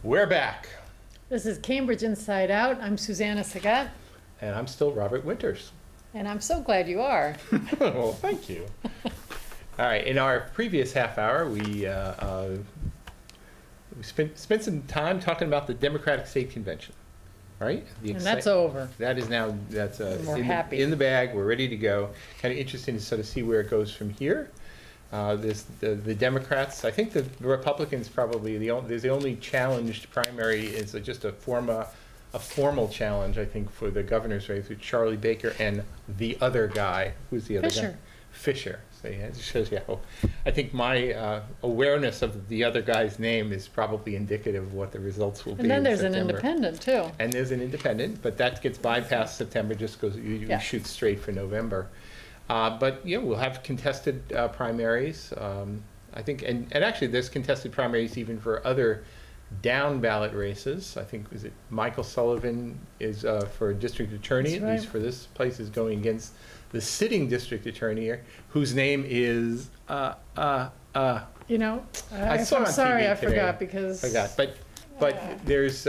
We're back. This is Cambridge Inside Out. I'm Susana Segat. And I'm still Robert Winters. And I'm so glad you are. Well, thank you. All right, in our previous half hour, we spent some time talking about the Democratic State Convention, right? And that's over. That is now, We're happy. in the bag, we're ready to go. Kind of interesting to sort of see where it goes from here. The Democrats, I think the Republicans probably, there's the only challenged primary is just a formal challenge, I think, for the governor's race with Charlie Baker and the other guy. Who's the other guy? Fisher. So yeah, it shows you how, I think my awareness of the other guy's name is probably indicative of what the results will be. And then there's September. an independent, too. And there's an independent, but that gets bypassed September, just goes, you shoot straight for November. But yeah, we'll have contested primaries. I think, and actually there's contested primaries even for other down ballot races. I think, is it Michael Sullivan is for district attorney, That's at least right. for this place, is going against the sitting district attorney here, whose name is You know, I saw I'm on sorry, TV I today. forgot because... but there's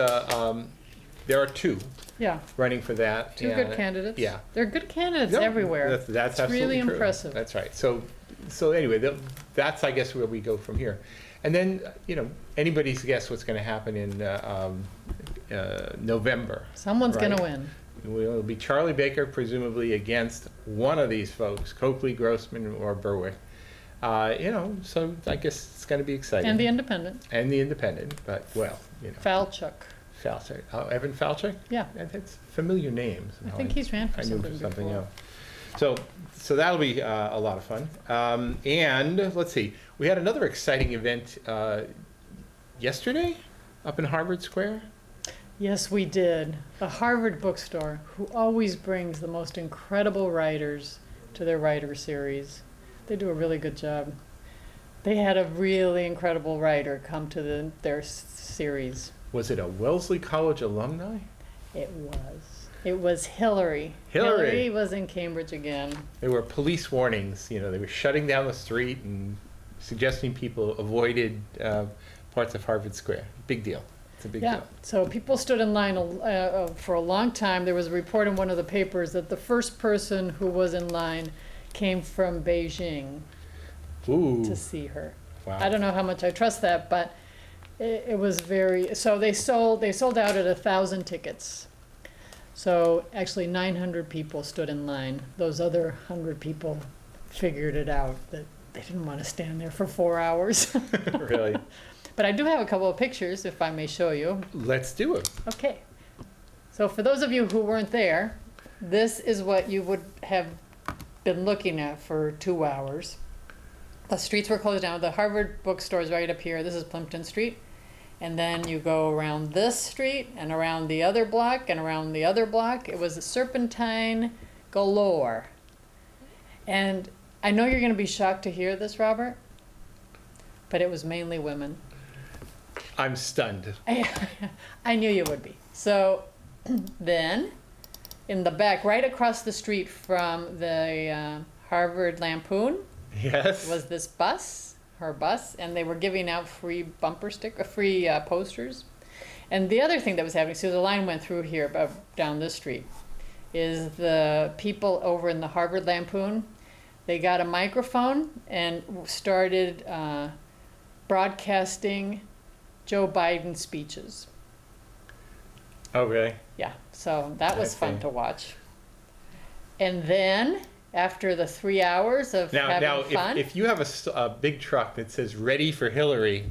there are two Yeah, running for that. two good candidates. Yeah. They're good candidates No, everywhere. That's It's absolutely really true. impressive. That's right. So anyway, that's I guess where we go from here, and then anybody's guess what's going to happen in November. Someone's right? going to win. It'll be Charlie Baker, presumably against one of these folks, Coakley, Grossman, or Berwick. So I guess it's going to be exciting. And the independent. And the independent, but Falchuk. Falchuk. Oh, Evan Falchuk? Yeah. That's familiar names. I think he's ran for I knew something something before. else. So that'll be a lot of fun. And let's see, we had another exciting event yesterday up in Harvard Square. Yes, we did. The Harvard Bookstore, who always brings the most incredible writers to their writer series. They do a really good job. They had a really incredible writer come to their series. Was it a Wellesley College alumni? It was. It was Hillary. Hillary was in Cambridge again. There were police warnings. They were shutting down the street and suggesting people avoided parts of Harvard Square. Big deal. It's a big deal. So people stood in line for a long time. There was a report in one of the papers that the first person who was in line came from Beijing to see her. Wow. I don't know how much I trust that, but it was very. So they sold out at 1,000 tickets. So actually 900 people stood in line. Those other 100 people figured it out that they didn't want to stand there for 4 hours. Really? But I do have a couple of pictures, if I may show you. Let's do it. Okay. So for those of you who weren't there, this is what you would have been looking at for 2 hours. The streets were closed down. The Harvard Bookstore is right up here. This is Plimpton Street. And then you go around this street and around the other block and around the other block. It was a serpentine galore. And I know you're going to be shocked to hear this, Robert, but it was mainly women. I'm stunned. I knew you would be. So then, in the back, right across the street from the Harvard Lampoon, Yes. was this bus, her bus, and they were giving out free free posters. And the other thing that was happening, so the line went through here, down this street, is the people over in the Harvard Lampoon, they got a microphone and started broadcasting Joe Biden speeches. Okay. Yeah, so that was fun Okay. to watch. And then, after the 3 hours of having fun... if you have a big truck that says "Ready for Hillary,"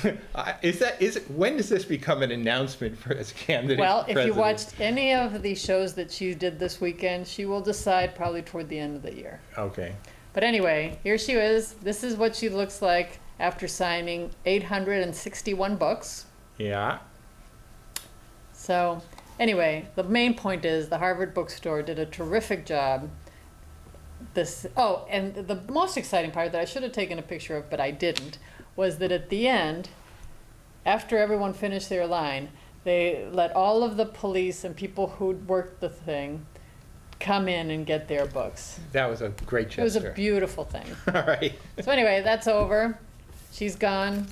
when does this become an announcement for as candidate? Well, if you president? watched any of the shows that she did this weekend, she will decide probably toward the end of the year. Okay. But anyway, here she is. This is what she looks like after signing 861 books. Yeah. So anyway, the main point is the Harvard Bookstore did a terrific job. And the most exciting part that I should have taken a picture of, but I didn't, was that at the end, after everyone finished their line, they let all of the police and people who'd worked the thing come in and get their books. That was a great gesture. It was a beautiful thing. All right. So anyway, that's over. She's gone.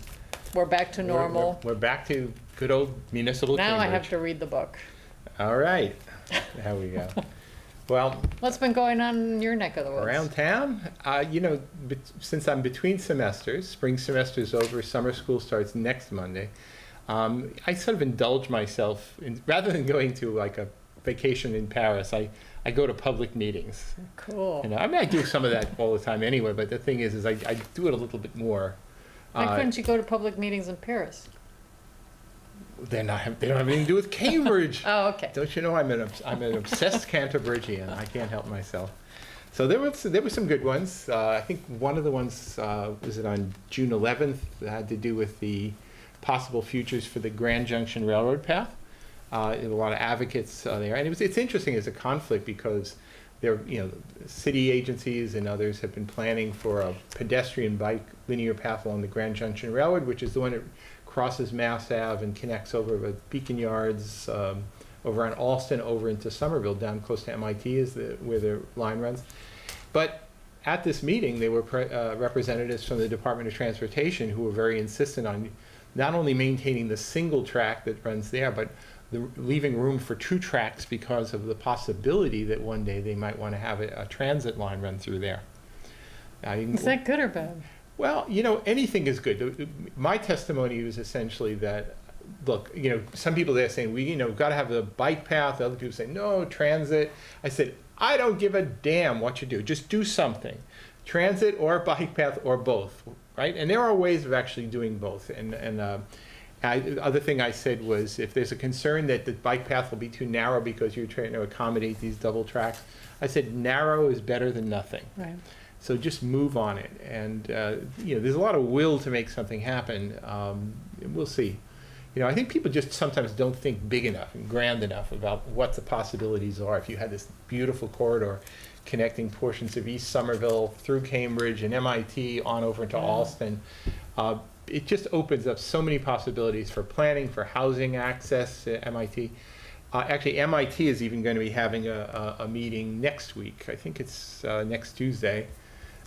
We're back to normal. We're back to good old municipal Now I have Cambridge. to read the book. All right, there we go. Well, What's been going on in your neck of the woods? around town, since I'm between semesters, spring semester's over, summer school starts next Monday, I sort of indulge myself, rather than going to like a vacation in Paris, I go to public meetings. Cool. I mean, I do some of that all the time anyway, but the thing is I do it a little bit more. Why couldn't you go to public meetings in Paris? They don't have anything to do with Cambridge. Oh, okay. Don't you know I'm an obsessed Canterbridgian? I can't help myself. So there were some good ones. I think one of the ones was it on June 11th had to do with the possible futures for the Grand Junction Railroad path. There were a lot of advocates there, and it's interesting as a conflict because there city agencies and others have been planning for a pedestrian bike linear path along the Grand Junction Railroad, which is the one that crosses Mass Ave and connects over with Beacon Yards, over on Alston, over into Somerville, down close to MIT is where the line runs. But at this meeting, there were representatives from the Department of Transportation who were very insistent on not only maintaining the single track that runs there, but leaving room for two tracks because of the possibility that one day they might want to have a transit line run through there. Is that good or bad? Well, anything is good. My testimony was essentially that, look, some people there saying, we've got to have the bike path. Other people say, no, transit. I said, I don't give a damn what you do. Just do something. Transit or bike path or both, right? And there are ways of actually doing both. The other thing I said was, if there's a concern that the bike path will be too narrow because you're trying to accommodate these double tracks, I said narrow is better than nothing. Right. So just move on it. And, there's a lot of will to make something happen. We'll see. I think people just sometimes don't think big enough and grand enough about what the possibilities are. If you had this beautiful corridor connecting portions of East Somerville through Cambridge and MIT on over into Alston, it just opens up so many possibilities for planning, for housing access at MIT. Actually, MIT is even going to be having a meeting next week. I think it's next Tuesday,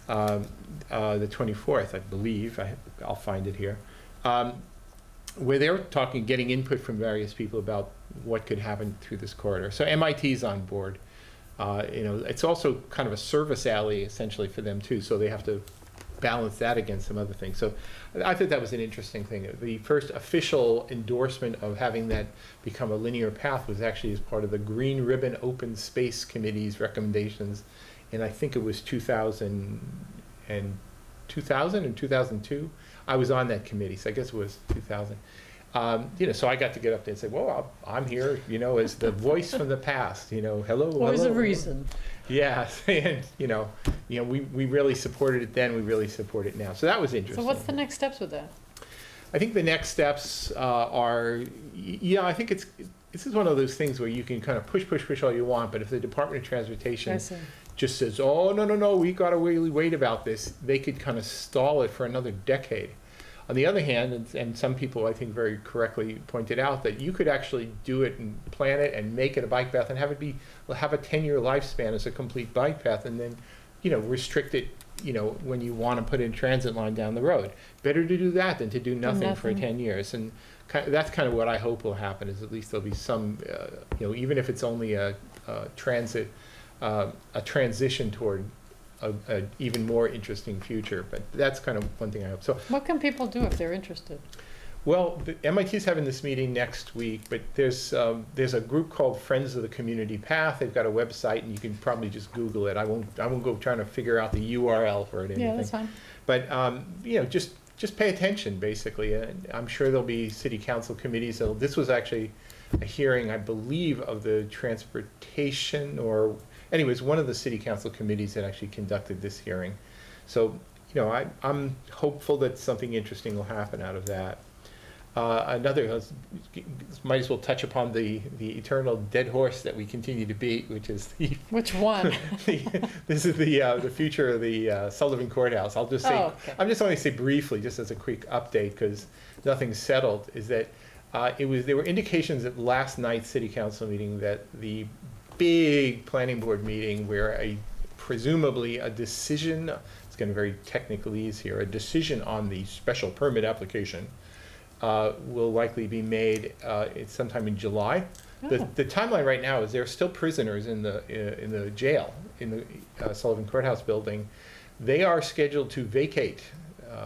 the 24th, I believe. I'll find it here. Where they're getting input from various people about what could happen through this corridor. So MIT's on board. It's also kind of a service alley essentially for them too, so they have to balance that against some other things. So I thought that was an interesting thing. The first official endorsement of having that become a linear path was actually as part of the Green Ribbon Open Space Committee's recommendations, and I think it was 2000 and 2002. I was on that committee, so I guess it was 2000. So I got to get up there and say, well, I'm here, as the voice from the past, hello. Always hello. a reason. Yeah, and we really supported it then, we really support it now. So that was interesting. So what's the next steps with that? I think the next steps are, I think this is one of those things where you can kind of push all you want, but if the Department of Transportation just says, oh, no, we got to really wait about this, they could kind of stall it for another decade. On the other hand, and some people I think very correctly pointed out, that you could actually do it and plan it and make it a bike path and have a 10-year lifespan as a complete bike path, and then restrict it when you want to put in transit line down the road. Better to do that than to do nothing for 10 years. And that's kind of what I hope will happen, is at least there'll be some, even if it's only a transition toward a even more interesting future. But that's kind of one thing I hope. So what can people do if they're interested? Well, the MIT's having this meeting next week, but there's a group called Friends of the Community Path. They've got a website, and you can probably just Google it. I won't go trying to figure out the URL for it or anything. Yeah, that's fine. But just pay attention, basically. I'm sure there'll be city council committees. This was actually a hearing, I believe, of the transportation, or anyways, one of the city council committees that actually conducted this hearing. So, I'm hopeful that something interesting will happen out of that. Might as well touch upon the eternal dead horse that we continue to beat, which is Which one? This is the future of the Sullivan Courthouse. I'll just say, okay. I'm just only say briefly, just as a quick update, because nothing's settled, is that there were indications at last night's city council meeting that the big planning board meeting where presumably a decision, going to very technicalese here, a decision on the special permit application will likely be made it's sometime in July. The timeline right now is there are still prisoners in the jail, in the Sullivan Courthouse building. They are scheduled to vacate,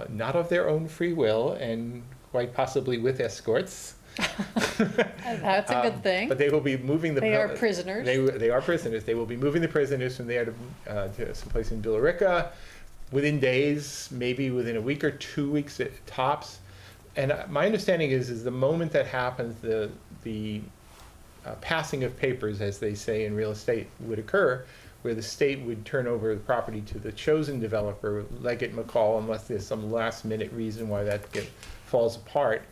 not of their own free will, and quite possibly with escorts. That's a good thing. But they will be moving the... They are prisoners. They are prisoners. They will be moving the prisoners from there to someplace in Billerica within days, maybe within a week or 2 weeks at tops. And my understanding is the moment that happens, the passing of papers, as they say in real estate, would occur, where the state would turn over the property to the chosen developer, Leggett McCall, unless there's some last minute reason why that falls apart.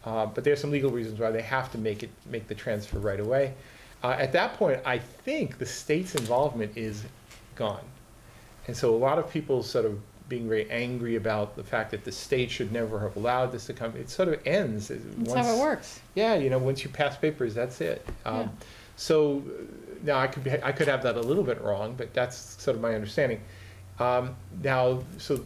But there's some legal reasons why they have to make the transfer right away. At that point, I think the state's involvement is gone. And so a lot of people sort of being very angry about the fact that the state should never have allowed this to come, it sort of ends. That's how it works. Yeah, once you pass papers, that's it. Yeah. So now I could have that a little bit wrong, but that's sort of my understanding. Now, so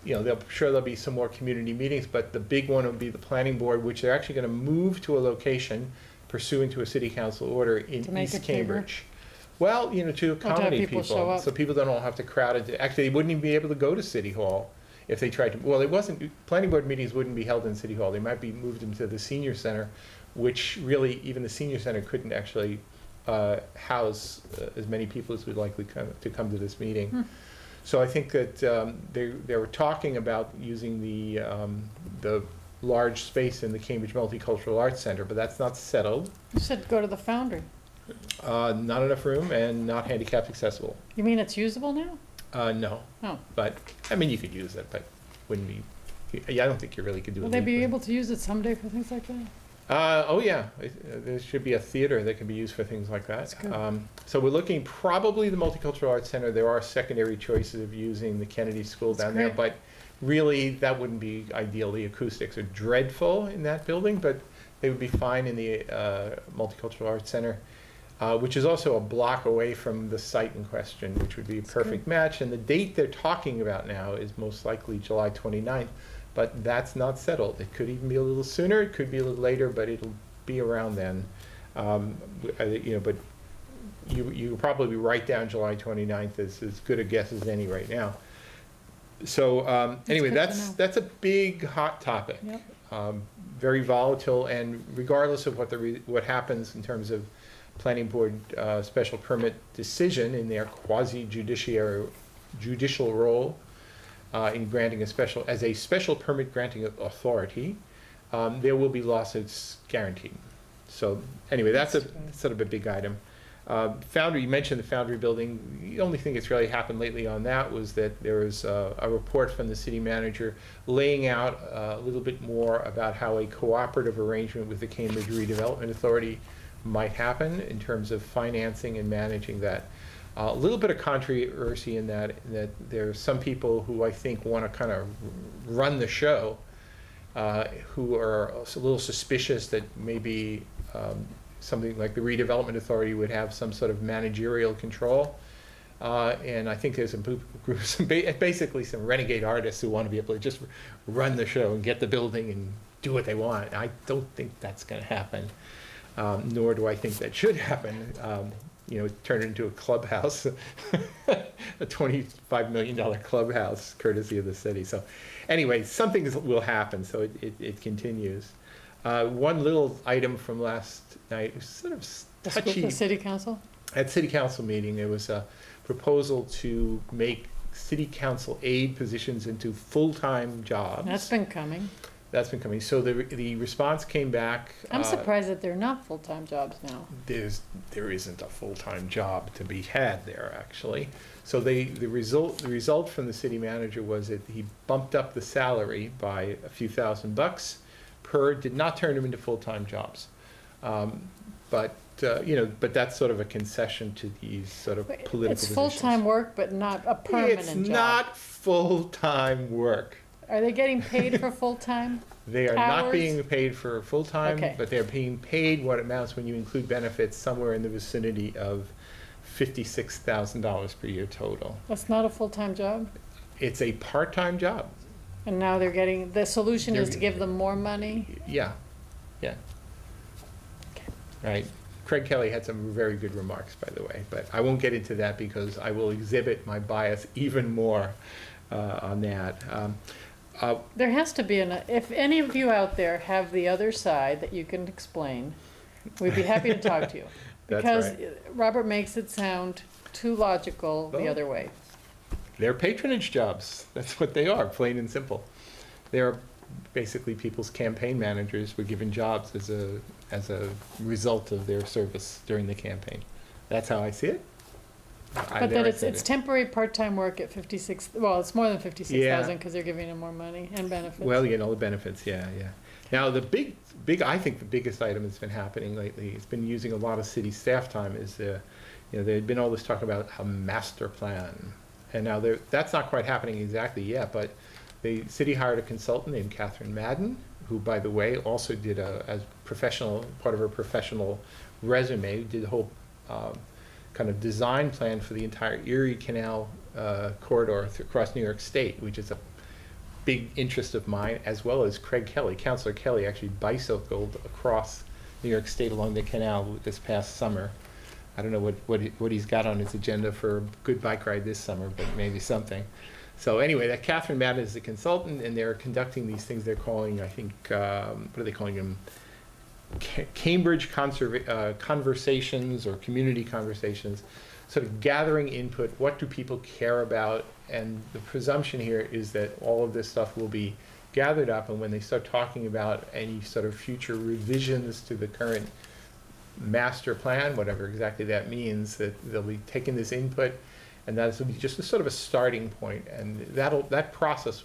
there'll be some more community meetings, but the big one will be the planning board, which they're actually going to move to a location pursuant to a city council order in East Cambridge. Well, to accommodate people show people, up. so people don't all have to crowd into. Actually, they wouldn't even be able to go to City Hall if they tried to. Well, planning board meetings wouldn't be held in City Hall. They might be moved into the senior center, which really even the senior center couldn't actually house as many people as would likely come to this meeting. So I think that they were talking about using the large space in the Cambridge Multicultural Arts Center, but that's not settled. You said go to the Foundry. Not enough room and not handicapped accessible. You mean it's usable now? No. Oh. But, I mean, you could use it, but wouldn't be, I don't think you really could do it. Will they be able to use it someday for things like that? Oh, yeah. There should be a theater that can be used for things like that. That's good. So we're looking probably the Multicultural Arts Center. There are secondary choices of using the Kennedy School down there, but really that wouldn't be ideal. The acoustics are dreadful in that building, but they would be fine in the Multicultural Arts Center. Which is also a block away from the site in question, which would be a perfect match. And the date they're talking about now is most likely July 29th, but that's not settled. It could even be a little sooner, it could be a little later, but it'll be around then. But you probably write down July 29th as good a guess as any right now. So anyway, that's a big hot topic. Yep. Very volatile, and regardless of what happens in terms of planning board special permit decision in their quasi-judicial role in granting a special permit granting authority, there will be lawsuits guaranteed. So anyway, that's sort of a big item. Foundry, you mentioned the Foundry building. The only thing that's really happened lately on that was that there was a report from the city manager laying out a little bit more about how a cooperative arrangement with the Cambridge Redevelopment Authority might happen in terms of financing and managing that. A little bit of controversy in that there are some people who I think want to kind of run the show, who are a little suspicious that maybe something like the Redevelopment Authority would have some sort of managerial control. And I think there's basically some renegade artists who want to be able to just run the show and get the building and do what they want. I don't think that's going to happen. Nor do I think that should happen. Turn it into a clubhouse, a $25 million clubhouse, courtesy of the city. So anyway, something will happen, so it continues. One little item from last night, sort of touchy. The city council? At city council meeting, there was a proposal to make city council aide positions into full-time jobs. That's been coming. So the response came back. I'm surprised that they're not full-time jobs now. There isn't a full-time job to be had there, actually. So the result from the city manager was that he bumped up the salary by a few $1,000s per. Did not turn them into full-time jobs, but that's sort of a concession to these sort of political positions. It's full-time work, but not a permanent job. It's not full-time work. Are they getting paid for full-time? They are not being paid for full-time, Okay. but they're being paid what amounts, when you include benefits, somewhere in the vicinity of $56,000 per year total. That's not a full-time job? It's a part-time job. And now they're getting, the solution is to They're- give them more money? Yeah, yeah. Right. Craig Kelly had some very good remarks, by the way, but I won't get into that because I will exhibit my bias even more on that. There has to be if any of you out there have the other side that you can explain, we'd be happy to talk to you. That's Because right. Robert makes it sound too logical the Oh. other way. They're patronage jobs. That's what they are, plain and simple. They're basically people's campaign managers were given jobs as a result of their service during the campaign. That's how I see it. But that it's temporary part-time work at 56, well, it's more than 56,000 because they're giving them more money and benefits. Well, you know, the benefits, yeah. Now, the big, I think the biggest item that's been happening lately, it's been using a lot of city staff time, is there'd been all this talk about a master plan. And now that's not quite happening exactly yet, but the city hired a consultant named Catherine Madden, who, by the way, also did as professional, part of her professional resume, did the whole kind of design plan for the entire Erie Canal corridor across New York State, which is a big interest of mine, as well as Craig Kelly. Councilor Kelly actually bicycled across New York State along the canal this past summer. I don't know what he's got on his agenda for a good bike ride this summer, but maybe something. So anyway, that Catherine Madden is the consultant, and they're conducting these things they're calling, I think, what are they calling them? Cambridge conversations or community conversations, sort of gathering input. What do people care about? And the presumption here is that all of this stuff will be gathered up, and when they start talking about any sort of future revisions to the current master plan, whatever exactly that means, that they'll be taking this input, and that will be just a sort of a starting point, and that process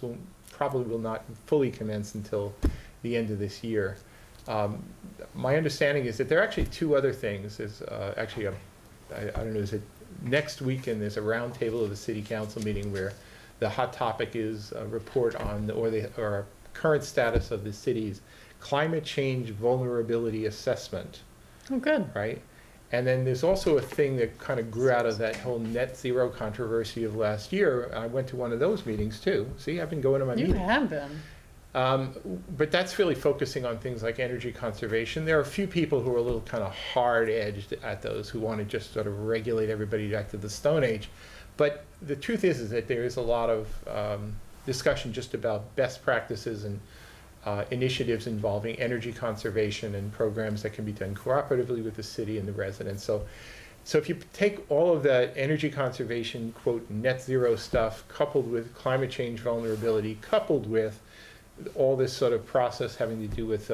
probably will not fully commence until the end of this year. My understanding is that there are actually two other things. There's actually I don't know, is it next weekend there's a roundtable of the city council meeting where the hot topic is a report on or current status of the city's climate change vulnerability assessment. Oh, good. Right? And then there's also a thing that kind of grew out of that whole net zero controversy of last year. I went to one of those meetings too. See, I've been going to my You meetings. have been. But that's really focusing on things like energy conservation. There are a few people who are a little kind of hard-edged at those, who want to just sort of regulate everybody back to the Stone Age. But the truth is that there is a lot of discussion just about best practices and initiatives involving energy conservation and programs that can be done cooperatively with the city and the residents. So if you take all of that energy conservation, quote, net zero stuff, coupled with climate change vulnerability, coupled with all this sort of process having to do with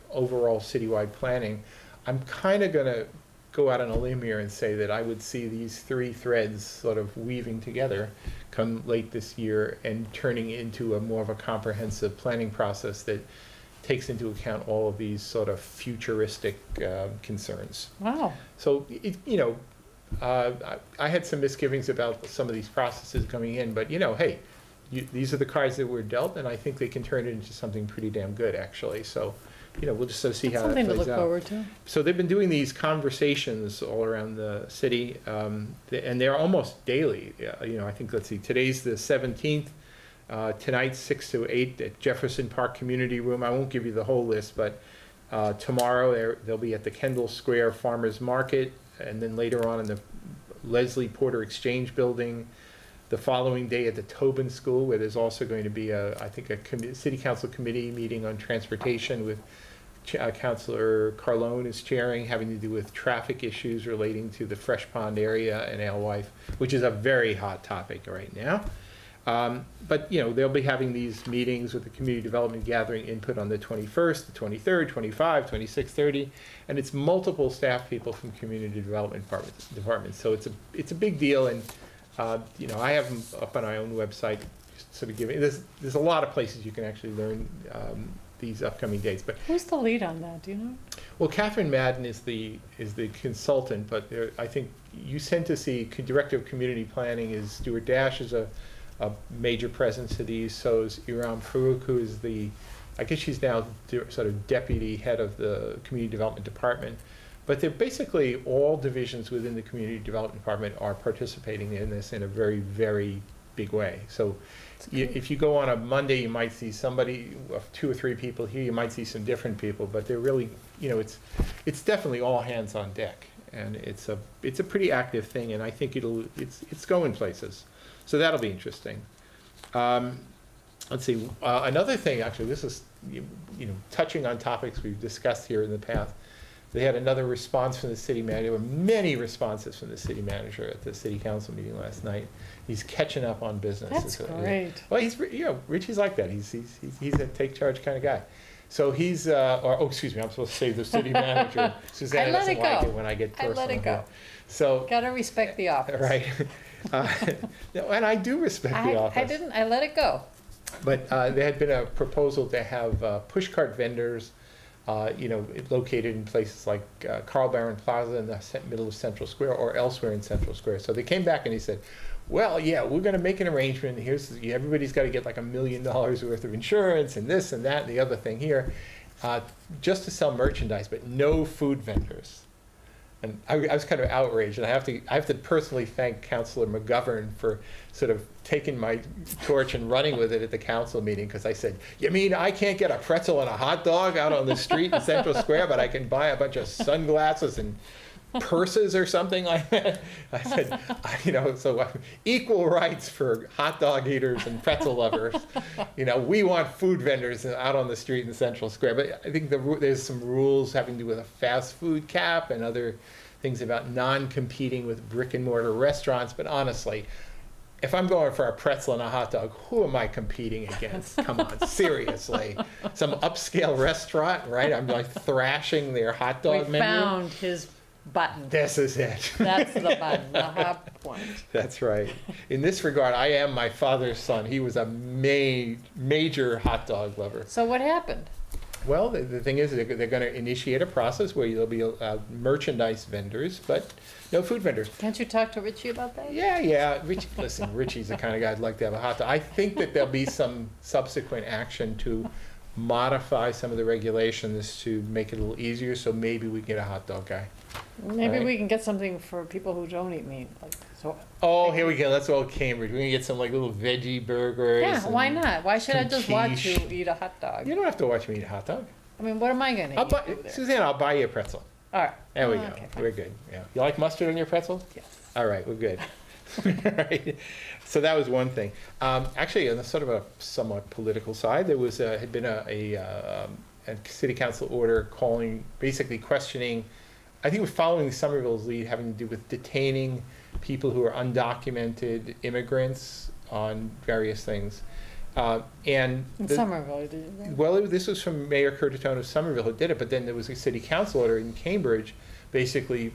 overall citywide planning, I'm kind of going to go out on a limb here and say that I would see these three threads sort of weaving together come late this year and turning into a more of a comprehensive planning process that takes into account all of these sort of futuristic concerns. Wow. So, I had some misgivings about some of these processes coming in, but hey, these are the cards that were dealt, and I think they can turn it into something pretty damn good, actually. So, we'll just sort of see how that plays out. Something to look forward to. So they've been doing these conversations all around the city, and they're almost daily. I think, let's see, today's the 17th. Tonight, 6 to 8 at Jefferson Park Community Room. I won't give you the whole list, but tomorrow they'll be at the Kendall Square Farmers Market, and then later on in the Leslie Porter Exchange Building. The following day at the Tobin School, where there's also going to be I think a city council committee meeting on transportation with Councilor Carlone is chairing, having to do with traffic issues relating to the Fresh Pond area and Alewife, which is a very hot topic right now. But they'll be having these meetings with the community development, gathering input on the 21st, the 23rd, 25, 26, 30, and it's multiple staff people from community development departments. So it's a big deal, and I have them up on my own website, just sort of giving. There's a lot of places you can actually learn these upcoming dates. But Who's the lead on that? Do you know? well, Catherine Madden is the consultant, but I think you tend to see Director of Community Planning is Stuart Dash is a major presence to these. So is Iram Farouk, who is I guess she's now sort of deputy head of the Community Development Department. But they're basically all divisions within the Community Development Department are participating in this in a very, very big way. So if you go on a Monday, you might see somebody, 2 or 3 people here, you might see some different people, but they're really, it's definitely all hands on deck. And it's a pretty active thing, and I think it's going places. So that'll be interesting. Let's see, another thing, actually, this is, touching on topics we've discussed here in the past. They had another response from the city manager. There were many responses from the city manager at the city council meeting last night. He's catching up on business. That's great. Well, Richie's like that. He's a take charge kind of guy. So he's, excuse me, I'm supposed to say the city manager. Susana doesn't like it when I get personal. I let it go. So. Gotta respect the office. Right. And I do respect the office. I let it go. But there had been a proposal to have pushcart vendors, located in places like Carl Barron Plaza in the middle of Central Square or elsewhere in Central Square. So they came back and he said, well, yeah, we're going to make an arrangement. Everybody's got to get like $1 million worth of insurance and this and that and the other thing here, just to sell merchandise, but no food vendors. And I was kind of outraged, and I have to personally thank Councilor McGovern for sort of taking my torch and running with it at the council meeting, because I said, you mean I can't get a pretzel and a hot dog out on the street in Central Square, but I can buy a bunch of sunglasses and purses or something like that? I said, so equal rights for hot dog eaters and pretzel lovers. We want food vendors out on the street in Central Square. But I think there's some rules having to do with a fast food cap and other things about non-competing with brick and mortar restaurants. But honestly, if I'm going for a pretzel and a hot dog, who am I competing against? Come on, seriously. Some upscale restaurant, right? I'm like thrashing their hot dog menu. We found his button. This is it. That's the button, the hot point. That's right. In this regard, I am my father's son. He was a major hot dog lover. So what happened? Well, the thing is, they're going to initiate a process where there'll be merchandise vendors, but no food vendors. Can't you talk to Richie about that? Yeah. Richie's the kind of guy I'd like to have a hot dog. I think that there'll be some subsequent action to modify some of the regulations to make it a little easier, so maybe we can get a hot dog guy. Maybe right. We can get something for people who don't eat meat. Here we go. That's all Cambridge. We can get some like little veggie burgers. Yeah, why not? Why should I just watch quiche. you eat a hot dog? You don't have to watch me eat a hot dog. I mean, what am I going to eat over there? Susanna, I'll buy you a pretzel. All right. There we go. Okay, fine. We're good. Yeah. You like mustard on your pretzel? Yes. All right, we're good. Right. So that was one thing. Actually, on the sort of a somewhat political side, there was had been a city council order basically questioning. I think it was following Somerville's lead, having to do with detaining people who are undocumented immigrants on various things. In Somerville, did you know? Well, this was from Mayor Curtatone of Somerville who did it, but then there was a city council order in Cambridge, basically,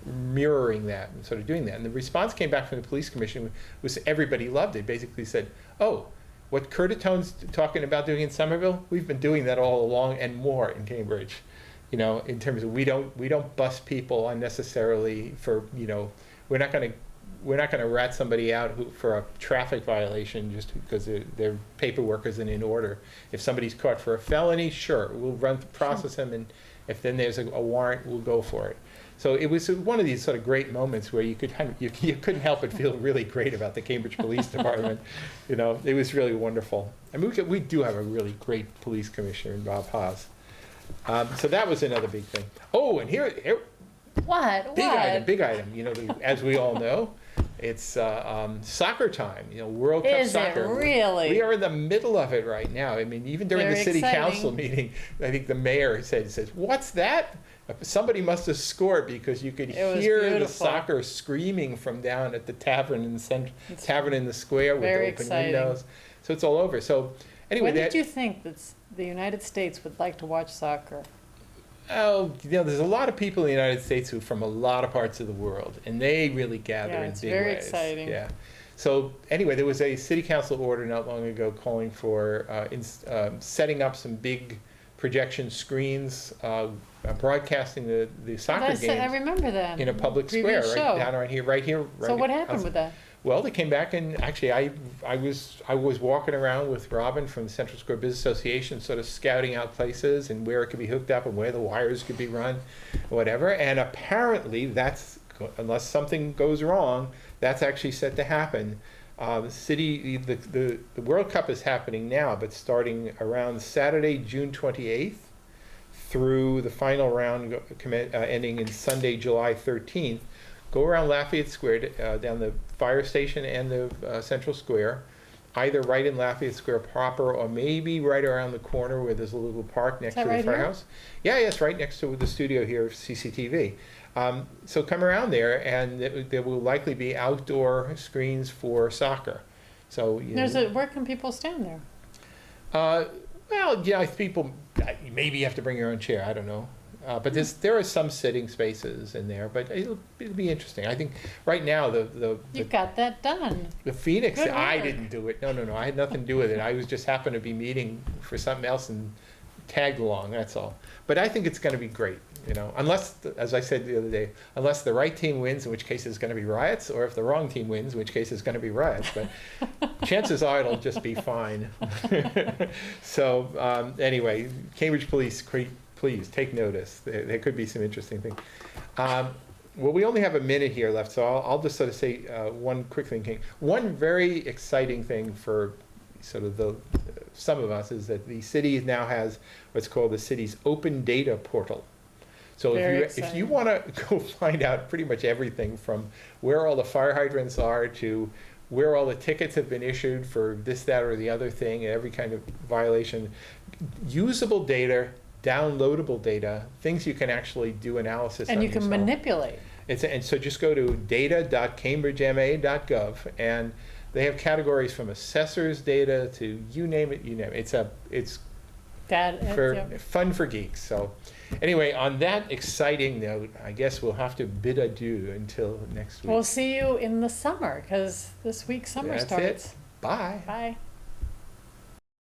mirroring that and sort of doing that. And the response came back from the police commission was everybody loved it. Basically said, oh, what Curtatone's talking about doing in Somerville, we've been doing that all along and more in Cambridge. In terms of we don't bust people unnecessarily for, we're not going to rat somebody out for a traffic violation just because their paperwork isn't in order. If somebody's caught for a felony, sure, we'll process them, and if then there's a warrant, we'll go for it. So it was one of these sort of great moments where you couldn't help but feel really great about the Cambridge Police Department. It was really wonderful. I mean, we do have a really great police commissioner in Bob Haas. So that was another big thing. Oh, and here What? big item. As we all know, it's soccer time. World Cup soccer. Is it really? We are in the middle of it right now. I mean, even during Very the city exciting. council meeting, I think the mayor says, "What's that?" Somebody must have scored because you could It was hear the beautiful. soccer screaming from down at the tavern in the square with very open exciting. windows. So it's all over. So anyway, When did you think that the United States would like to watch soccer? Oh, there's a lot of people in the United States who are from a lot of parts of the world, and they really gather in it's big very ways. exciting. Yeah. So anyway, there was a city council order not long ago calling for setting up some big projection screens, broadcasting the soccer I games remember that in a public previous square, show. down right here. So what happened with that? Well, they came back, and actually I was walking around with Robin from the Central Square Business Association, sort of scouting out places and where it could be hooked up and where the wires could be run, whatever. And apparently unless something goes wrong, that's actually set to happen. The World Cup is happening now, but starting around Saturday, June 28th, through the final round ending in Sunday, July 13th. Go around Lafayette Square, down the fire station and the Central Square, either right in Lafayette Square proper or maybe right around the corner where there's a little park next to the right firehouse. Yeah, it's right next to the studio here of CCTV. So come around there, and there will likely be outdoor screens for soccer. So Where can people stand there? Well, yeah, people maybe you have to bring your own chair. I don't know, but there are some sitting spaces in there. But it'll be interesting. I think right now You got that done. the Phoenix. Good I work. didn't do it. No. I had nothing to do with it. I was just happened to be meeting for something else and tagged along. That's all. But I think it's going to be great. Unless, as I said the other day, unless the right team wins, in which case it's going to be riots, or if the wrong team wins, in which case it's going to be riots. But chances are it'll just be fine. So anyway, Cambridge Police, please take notice. There could be some interesting things. Well, we only have a minute here left, so I'll just sort of say one quick thing. One very exciting thing for sort of some of us is that the city now has what's called the city's open data portal. So if you want to go find out pretty much everything from where all the fire hydrants are to where all the tickets have been issued for this, that, or the other thing, every kind of violation, usable data, downloadable data, things you can actually do analysis on And you can yourself. manipulate. And so just go to data.cambridgema.gov, and they have categories from assessors data to you name it. It's fun for geeks. So anyway, on that exciting note, I guess we'll have to bid adieu until next week. We'll see you in the summer, because this week summer That's starts. it. Bye. Bye.